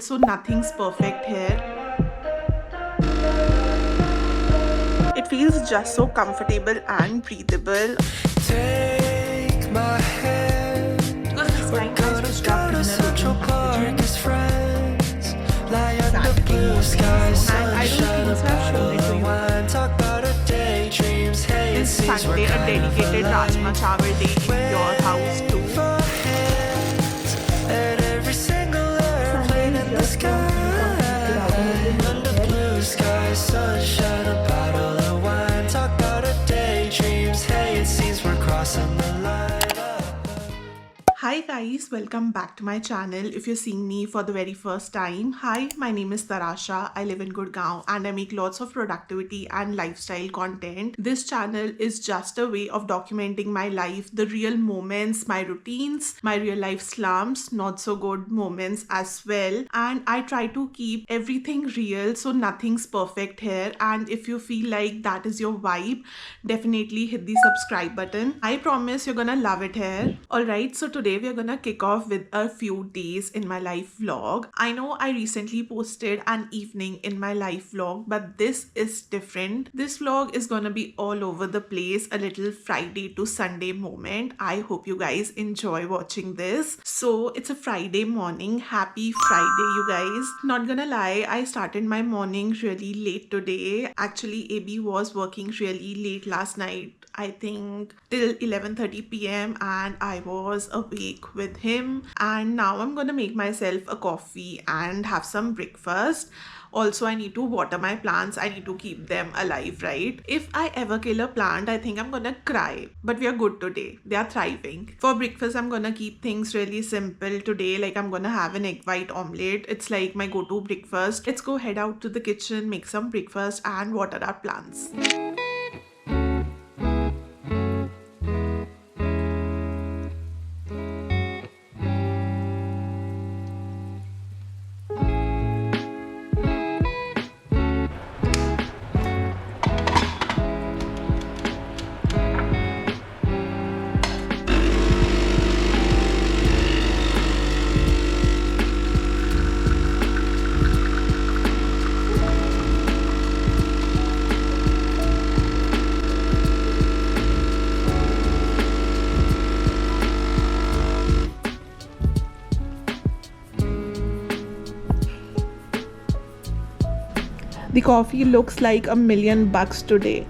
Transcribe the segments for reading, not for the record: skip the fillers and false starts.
So nothing's perfect here. It feels just so comfortable and breathable. Take my hand. Because this We're time I gonna switched go up to in a Central local Park packaging. as friends. Lie under Saturday blue morning, skies, and I don't sunshine, think a so I've shown it bottle to of you wine. guys. Talk about our daydreams. Hey, it Is seems we're Sunday a kind of dedicated Rajma aligned. Chawal day in your house too? For hands and every single Sunday airplane is in the just one to be completed out a sky. little Under later. blue skies, sunshine, a bottle of wine. Talk about our daydreams. Hey, it seems we're crossing the line. Hi guys, welcome back to my channel. If you're seeing me for the very first time, hi, my name is Tarasha. I live in Gurgaon and I make lots of productivity and lifestyle content. This channel is just a way of documenting my life, the real moments, my routines, my real life slumps, not so good moments as well. And I try to keep everything real, so nothing's perfect here. And if you feel like that is your vibe, definitely hit the subscribe button. I promise you're gonna love it here. Alright, so today we're gonna kick off with a few days in my life vlog. I know I recently posted an evening in my life vlog, but this is different. This vlog is gonna be all over the place, a little Friday to Sunday moment. I hope you guys enjoy watching this. So it's a Friday morning. Happy Friday, you guys. Not gonna lie, I started my morning really late today. Actually, AB was working really late last night, I think till 11:30 p.m. and I was awake with him. And now I'm gonna make myself a coffee and have some breakfast. Also, I need to water my plants. I need to keep them alive, right? If I ever kill a plant, I think I'm gonna cry. But we are good today. They are thriving. For breakfast, I'm gonna keep things really simple today. Like I'm gonna have an egg white omelette. It's like my go-to breakfast. Let's go head out to the kitchen, make some breakfast and water our plants. The coffee looks like $1,000,000 today.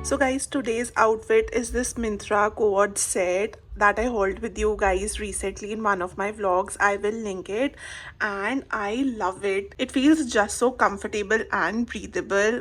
So guys, today's outfit is this Myntra co-ord set that I hauled with you guys recently in one of my vlogs. I will link it and I love it. It feels just so comfortable and breathable.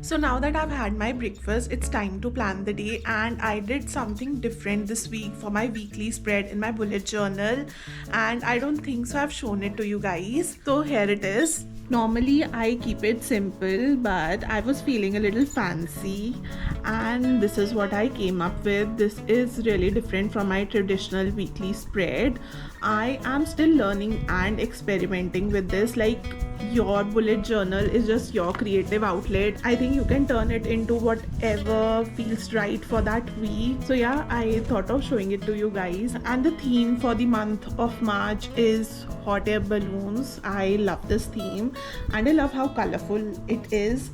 So now that I've had my breakfast, it's time to plan the day, and I did something different this week for my weekly spread in my bullet journal, and I don't think so I've shown it to you guys. So here it is. Normally I keep it simple, but I was feeling a little fancy and this is what I came up with. This is really different from my traditional weekly spread. I am still learning and experimenting with this. Like, your bullet journal is just your creative outlet. I think you can turn it into whatever feels right for that week. So yeah, I thought of showing it to you guys. And the theme for the month of March is hot air balloons. I love this theme and I love how colorful it is.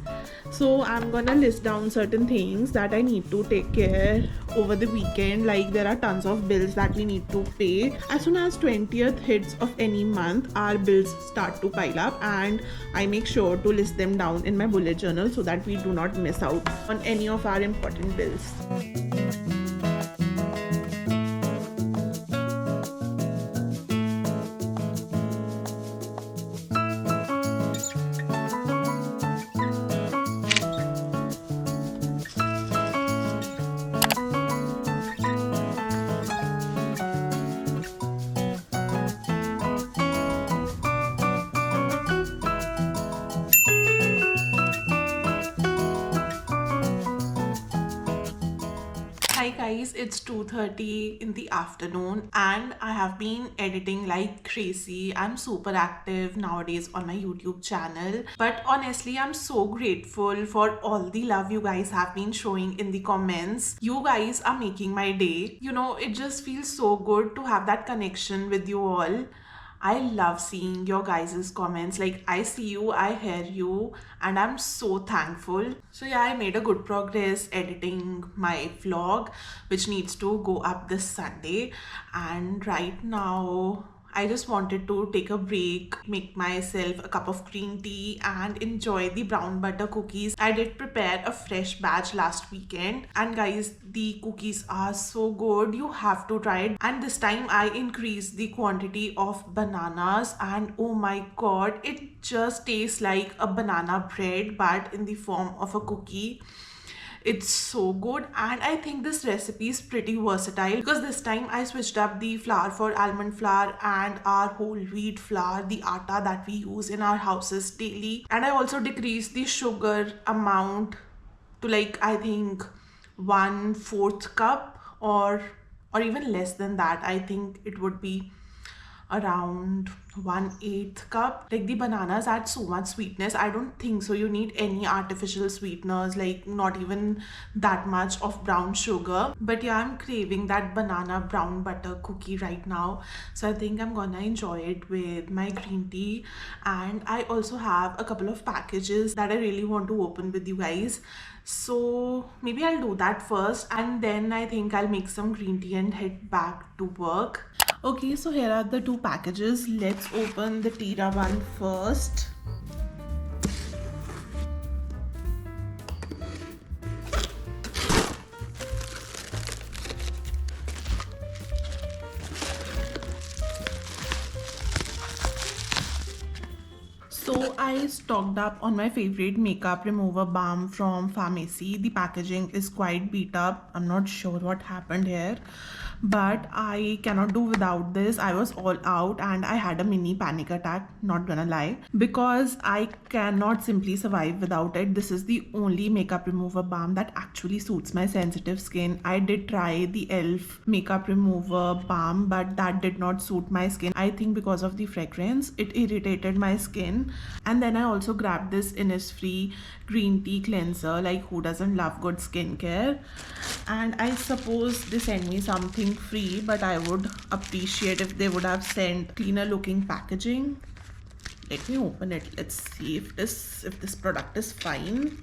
So I'm gonna list down certain things that I need to take care over the weekend. Like, there are tons of bills that we need to pay. As soon as 20th hits of any month, our bills start to pile up, and I make sure to list them down in my bullet journal so that we do not miss out on any of our important bills. Hi guys, it's 2:30 in the afternoon and I have been editing like crazy. I'm super active nowadays on my YouTube channel. But honestly, I'm so grateful for all the love you guys have been showing in the comments. You guys are making my day. You know, it just feels so good to have that connection with you all. I love seeing your guys' comments. Like, I see you, I hear you, and I'm so thankful. So yeah, I made a good progress editing my vlog, which needs to go up this Sunday. And right now, I just wanted to take a break, make myself a cup of green tea and enjoy the brown butter cookies. I did prepare a fresh batch last weekend, and guys, the cookies are so good. You have to try it. And this time I increased the quantity of bananas, and oh my god, it just tastes like a banana bread but in the form of a cookie. It's so good, and I think this recipe is pretty versatile because this time I switched up the flour for almond flour and our whole wheat flour, the atta that we use in our houses daily. And I also decreased the sugar amount to, like, I think 1/4 cup, or even less than that. I think it would be around 1/8 cup. Like, the bananas add so much sweetness. I don't think so you need any artificial sweeteners, like not even that much of brown sugar. But yeah, I'm craving that banana brown butter cookie right now, so I think I'm gonna enjoy it with my green tea. And I also have a couple of packages that I really want to open with you guys, so maybe I'll do that first, and then I think I'll make some green tea and head back to work. Okay, so here are the two packages. Let's open the Tira one first. So I stocked up on my favorite makeup remover balm from Pharmacy. The packaging is quite beat up. I'm not sure what happened here, but I cannot do without this. I was all out and I had a mini panic attack, not gonna lie, because I cannot simply survive without it. This is the only makeup remover balm that actually suits my sensitive skin. I did try the e.l.f. makeup remover balm, but that did not suit my skin. I think because of the fragrance, it irritated my skin. And then I also grabbed this Innisfree green tea cleanser. Like, who doesn't love good skincare? And I suppose they sent me something free, but I would appreciate if they would have sent cleaner looking packaging. Let me open it. Let's see if this product is fine.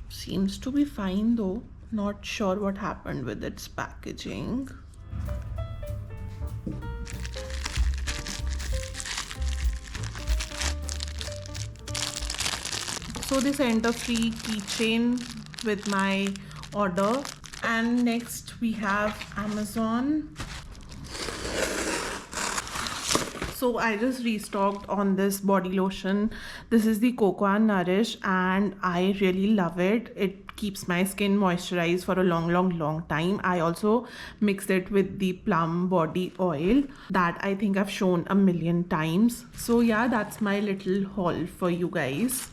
Seems to be fine though. Not sure what happened with its packaging. So they sent a free keychain with my order. And next we have Amazon. So I just restocked on this body lotion. This is the Coco and Nourish, and I really love it. It keeps my skin moisturized for a long time. I also mix it with the Plum body oil that I think I've shown a million times. So yeah, that's my little haul for you guys.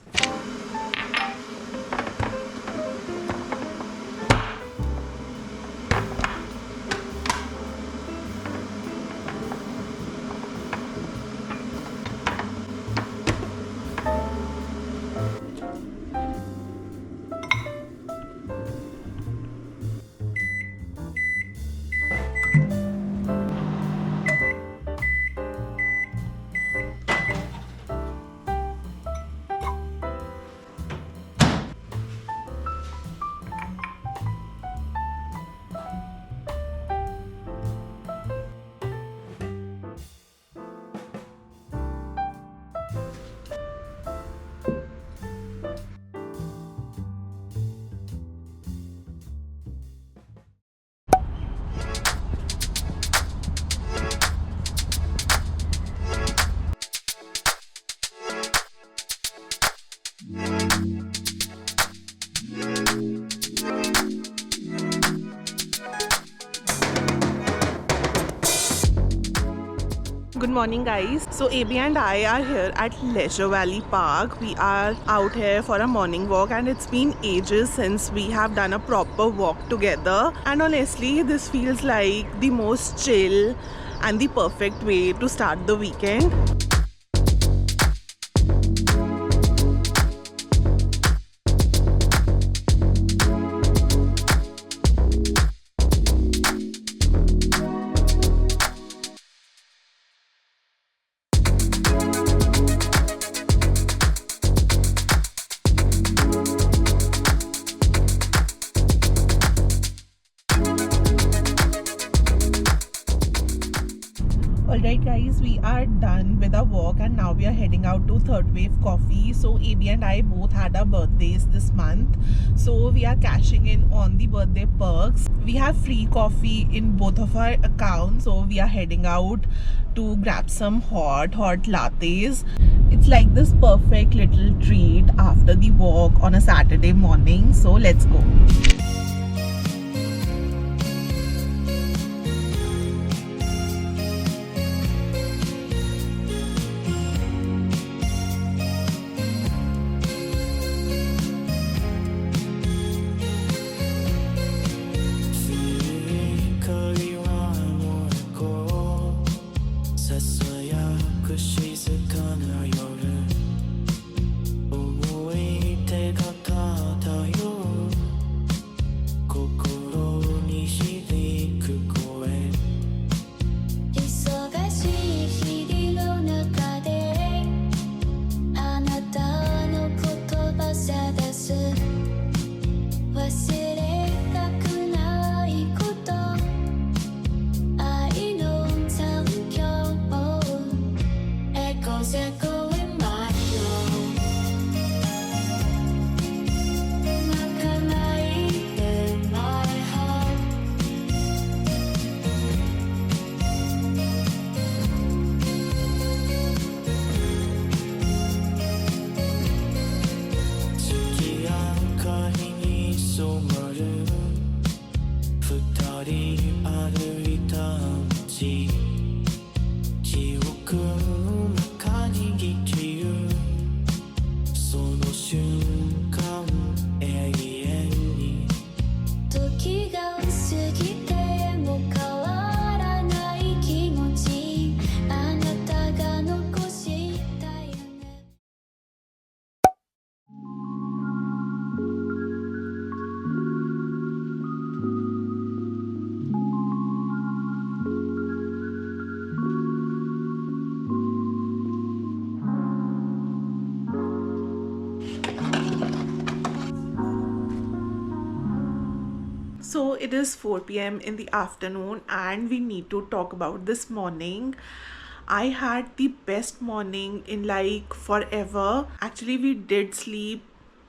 Good morning, guys. So AB and I are here at Leisure Valley Park. We are out here for a morning walk, and it's been ages since we have done a proper walk together. And honestly, this feels like the most chill and the perfect way to start the weekend. Alright guys, we are done with our walk and now we are heading out to Third Wave Coffee. So AB and I both had our birthdays this month, so we are cashing in on the birthday perks. We have free coffee in both of our accounts, so we are heading out to grab some hot lattes. It's like this perfect little treat after the walk on a Saturday morning, so let's go. So it is 4 p.m. in the afternoon and we need to talk about this morning. I had the best morning in like forever. Actually, we did sleep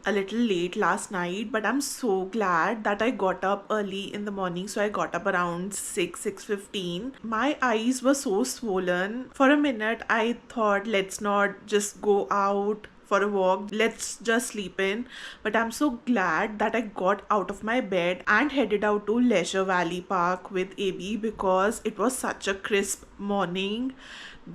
a little late last night, but I'm so glad that I got up early in the morning. So I got up around 6:15. My eyes were so swollen. For a minute I thought, let's not just go out for a walk, let's just sleep in. But I'm so glad that I got out of my bed and headed out to Leisure Valley Park with AB because it was such a crisp morning.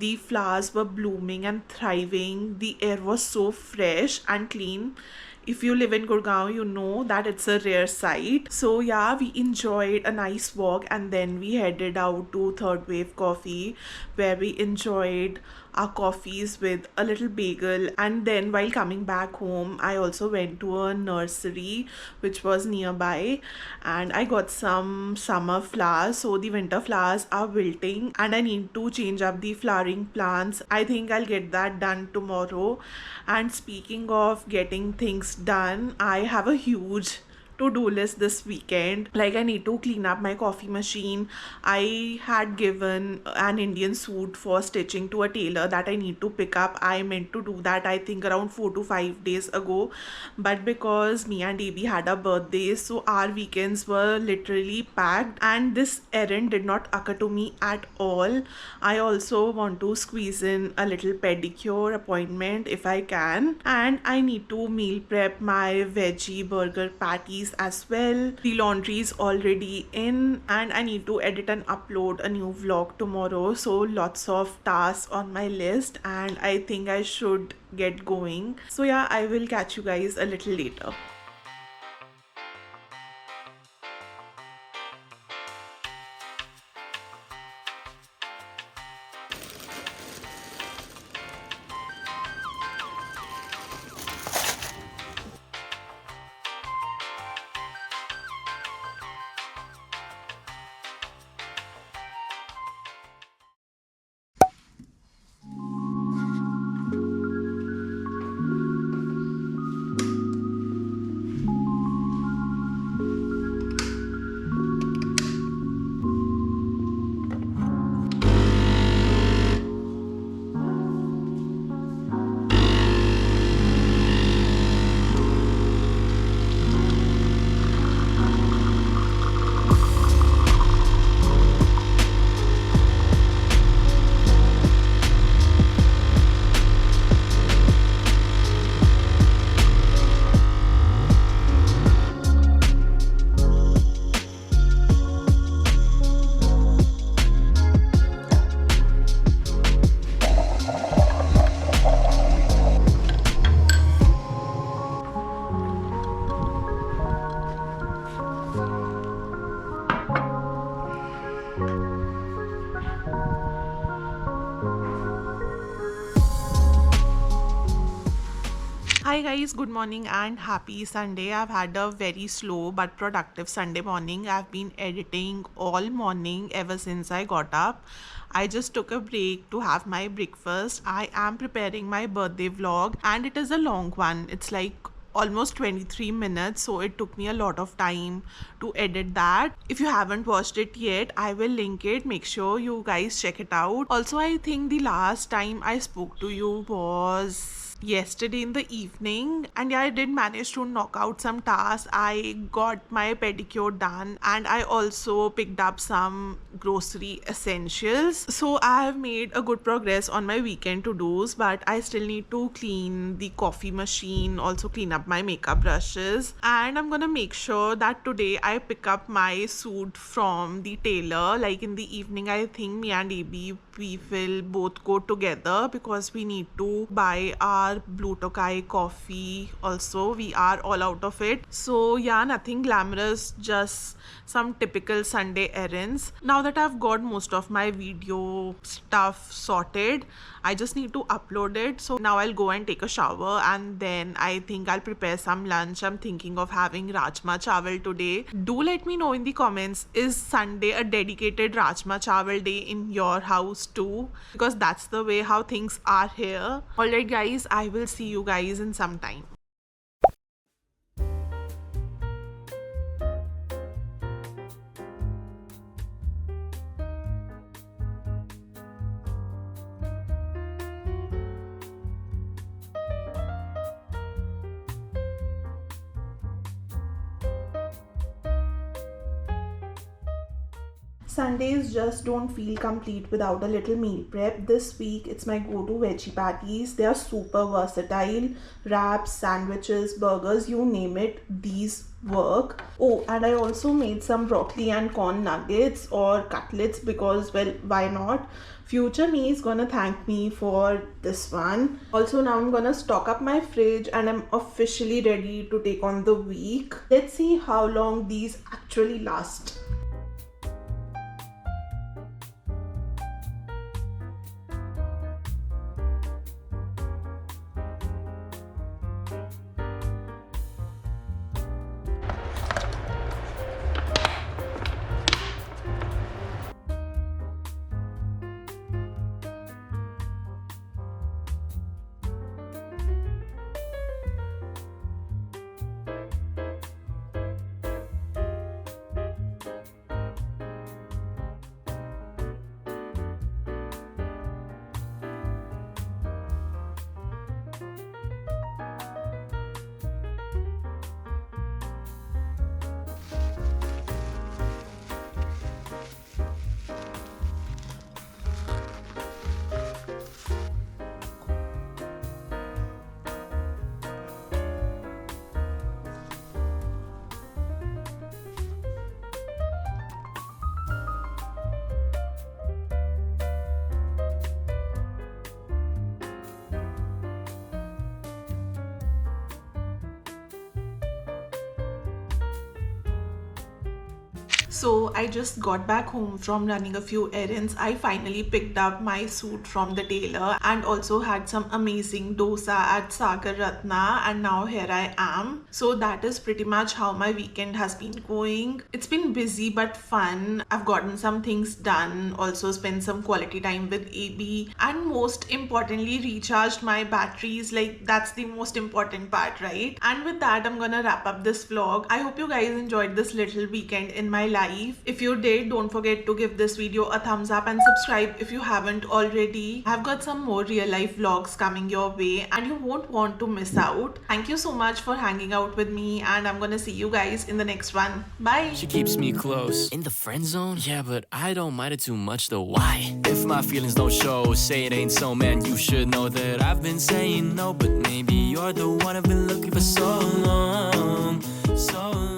The flowers were blooming and thriving. The air was so fresh and clean. If you live in Gurgaon, you know that it's a rare sight. So yeah, we enjoyed a nice walk and then we headed out to Third Wave Coffee where we enjoyed our coffees with a little bagel. And then while coming back home, I also went to a nursery which was nearby and I got some summer flowers. So the winter flowers are wilting and I need to change up the flowering plants. I think I'll get that done tomorrow. And speaking of getting things done, I have a huge to-do list this weekend. Like, I need to clean up my coffee machine. I had given an Indian suit for stitching to a tailor that I need to pick up. I meant to do that, I think, around 4 to 5 days ago, but because me and AB had our birthdays, so our weekends were literally packed and this errand did not occur to me at all. I also want to squeeze in a little pedicure appointment if I can, and I need to meal prep my veggie burger patties as well. The laundry is already in and I need to edit and upload a new vlog tomorrow. So lots of tasks on my list and I think I should get going. So yeah, I will catch you guys a little later. Hi guys, good morning and happy Sunday. I've had a very slow but productive Sunday morning. I've been editing all morning ever since I got up. I just took a break to have my breakfast. I am preparing my birthday vlog and it is a long one. It's like almost 23 minutes, so it took me a lot of time to edit that. If you haven't watched it yet, I will link it. Make sure you guys check it out. Also, I think the last time I spoke to you was yesterday in the evening, and yeah, I did manage to knock out some tasks. I got my pedicure done and I also picked up some grocery essentials. So I have made a good progress on my weekend to-dos, but I still need to clean the coffee machine, also clean up my makeup brushes, and I'm gonna make sure that today I pick up my suit from the tailor. Like in the evening, I think me and AB, we will both go together because we need to buy our Blue Tokai coffee. Also, we are all out of it. So yeah, nothing glamorous, just some typical Sunday errands. Now that I've got most of my video stuff sorted, I just need to upload it. So now I'll go and take a shower and then I think I'll prepare some lunch. I'm thinking of having Rajma Chawal today. Do let me know in the comments, is Sunday a dedicated Rajma Chawal day in your house too? Because that's the way how things are here. Alright guys, I will see you guys in some time. Sundays just don't feel complete without a little meal prep. This week, it's my go to veggie patties. They are super versatile. Wraps, sandwiches, burgers, you name it, these work. Oh, and I also made some broccoli and corn nuggets or cutlets because, well, why not? Future me is gonna thank me for this one. Also, now I'm gonna stock up my fridge and I'm officially ready to take on the week. Let's see how long these actually last. So I just got back home from running a few errands. I finally picked up my suit from the tailor and also had some amazing dosa at Sagar Ratna, and now here I am. So that is pretty much how my weekend has been going. It's been busy but fun. I've gotten some things done, also spent some quality time with AB, and most importantly recharged my batteries. Like, that's the most important part, right? And with that, I'm gonna wrap up this vlog. I hope you guys enjoyed this little weekend in my life. If you did, don't forget to give this video a thumbs up and subscribe if you haven't already. I've got some more real life vlogs coming your way and you won't want to miss out. Thank you so much for hanging out with me, and I'm gonna see you guys in the next one. Bye. She keeps me close. In the friend zone? Yeah, but I don't mind it too much though. Why? If my feelings don't show, say it ain't so, man. You should know that I've been saying no, but maybe you're the one I've been looking for so long. So long.